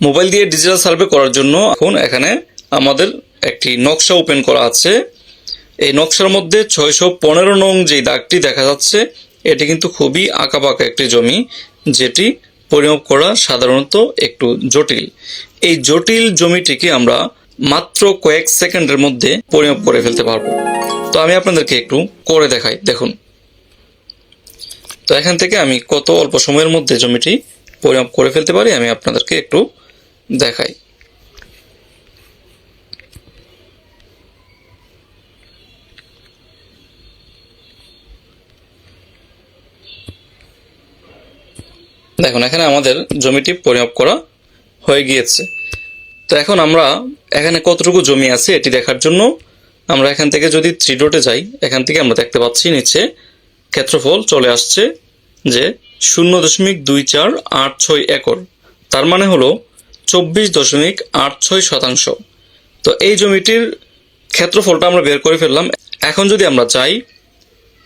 Mobile দিয়ে digital survey করার জন্য এখন এখানে আমাদের একটি নকশা ওপেন করা আছে। এই নকশার মধ্যে 615 নং যে দাগটি দেখা যাচ্ছে, এটি কিন্তু খুবই আঁকাবাঁকা একটি জমি, যেটি পরিমাপ করা সাধারণত একটু জটিল। এই জটিল জমিটিকে আমরা মাত্র কয়েক সেকেন্ডের মধ্যে পরিমাপ করে ফেলতে পারবো। তো আমি আপনাদেরকে একটু করে দেখাই, দেখুন। তো এখান থেকে আমি কত অল্প সময়ের মধ্যে জমিটি পরিমাপ করে ফেলতে পারি আমি আপনাদেরকে একটু দেখাই। দেখুন, এখানে আমাদের জমিটি পরিমাপ করা হয়ে গিয়েছে। তো এখন আমরা এখানে কতটুকু জমি আছে এটি দেখার জন্য আমরা এখান থেকে যদি 3 ডটে যাই, এখান থেকে আমরা দেখতে পাচ্ছি নিচে ক্ষেত্রফল চলে আসছে যে 0.2486 একর, তার মানে হলো 24.86%। তো এই জমিটির ক্ষেত্রফলটা আমরা বের করে ফেললাম। এখন যদি আমরা চাই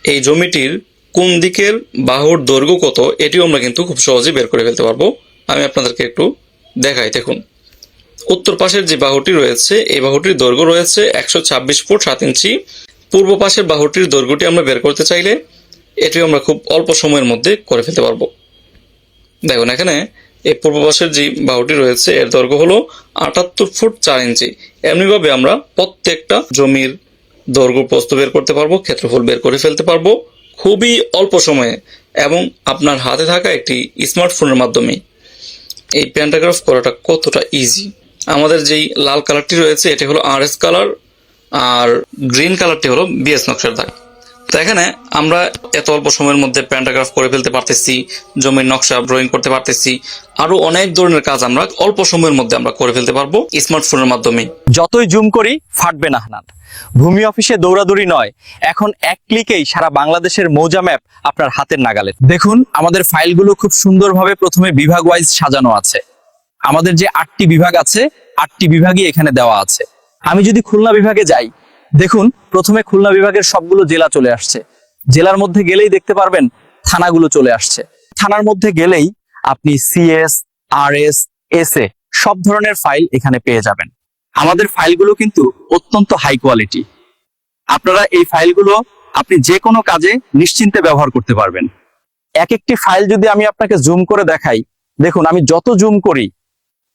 এই জমিটির কোন দিকের বাহুর দৈর্ঘ্য কত, এটিও আমরা কিন্তু খুব সহজেই বের করে ফেলতে পারবো। আমি আপনাদেরকে একটু দেখাই, দেখুন। উত্তর পাশের যে বাহুটি রয়েছে, এই বাহুটির দৈর্ঘ্য রয়েছে 126 ফুট 7 ইঞ্চি। পূর্ব পাশের বাহুটির দৈর্ঘ্যটি আমরা বের করতে চাইলে এটিও আমরা খুব অল্প সময়ের মধ্যে করে ফেলতে পারবো। দেখুন, এখানে এই পূর্ব পাশের যে বাহুটি রয়েছে এর দৈর্ঘ্য হলো 78 ফুট 4 ইঞ্চি। এমনিভাবে আমরা প্রত্যেকটা জমির দৈর্ঘ্য প্রস্থ বের করতে পারবো, ক্ষেত্রফল বের করে ফেলতে পারবো খুবই অল্প সময়ে এবং আপনার হাতে থাকা একটি স্মার্টফোনের মাধ্যমে। এই প্যান্টাগ্রাফ করাটা কতটা ইজি। আমাদের যেই লাল কালারটি রয়েছে এটি হলো RS কালার, আর গ্রিন কালারটি হলো BS নকশার দাগ। তো এখানে আমরা এত অল্প সময়ের মধ্যে প্যান্টাগ্রাফ করে ফেলতে পারতেছি, জমির নকশা ড্রয়িং করতে পারতেছি, আরো অনেক ধরনের কাজ আমরা অল্প সময়ের মধ্যে আমরা করে ফেলতে পারবো স্মার্টফোনের মাধ্যমে। যতই জুম করি ফাটবে না হানান। ভূমি অফিসে দৌড়াদৌড়ি নয়, এখন এক ক্লিকেই সারা বাংলাদেশের মৌজা ম্যাপ আপনার হাতের নাগালে। দেখুন, আমাদের ফাইলগুলো খুব সুন্দরভাবে প্রথমে বিভাগ ওয়াইজ সাজানো আছে। আমাদের যে 8টি বিভাগ আছে, 8টি বিভাগই এখানে দেওয়া আছে। আমি যদি খুলনা বিভাগে যাই, দেখুন প্রথমে খুলনা বিভাগের সবগুলো জেলা চলে আসছে। জেলার মধ্যে গেলেই দেখতে পারবেন থানাগুলো চলে আসছে। থানার মধ্যে গেলেই আপনি CS, RS, SA সব ধরনের ফাইল এখানে পেয়ে যাবেন। আমাদের ফাইলগুলো কিন্তু অত্যন্ত হাই কোয়ালিটি। আপনারা এই ফাইলগুলো আপনি যে কোনো কাজে নিশ্চিন্তে ব্যবহার করতে পারবেন। এক একটি ফাইল যদি আমি আপনাকে জুম করে দেখাই, দেখুন আমি যত জুম করি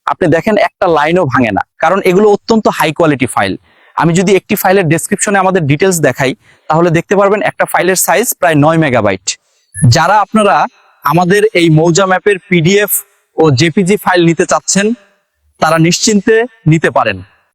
আপনি দেখেন একটা লাইনও ভাঙে না, কারণ এগুলো অত্যন্ত হাই কোয়ালিটি ফাইল। আমি যদি একটি ফাইলের ডেসক্রিপশনে আমাদের ডিটেলস দেখাই, তাহলে দেখতে পারবেন একটা ফাইলের সাইজ প্রায় 9 মেগাবাইট। যারা আপনারা আমাদের এই মৌজা ম্যাপের PDF ও JPG ফাইল নিতে চাচ্ছেন, তারা নিশ্চিন্তে নিতে পারেন।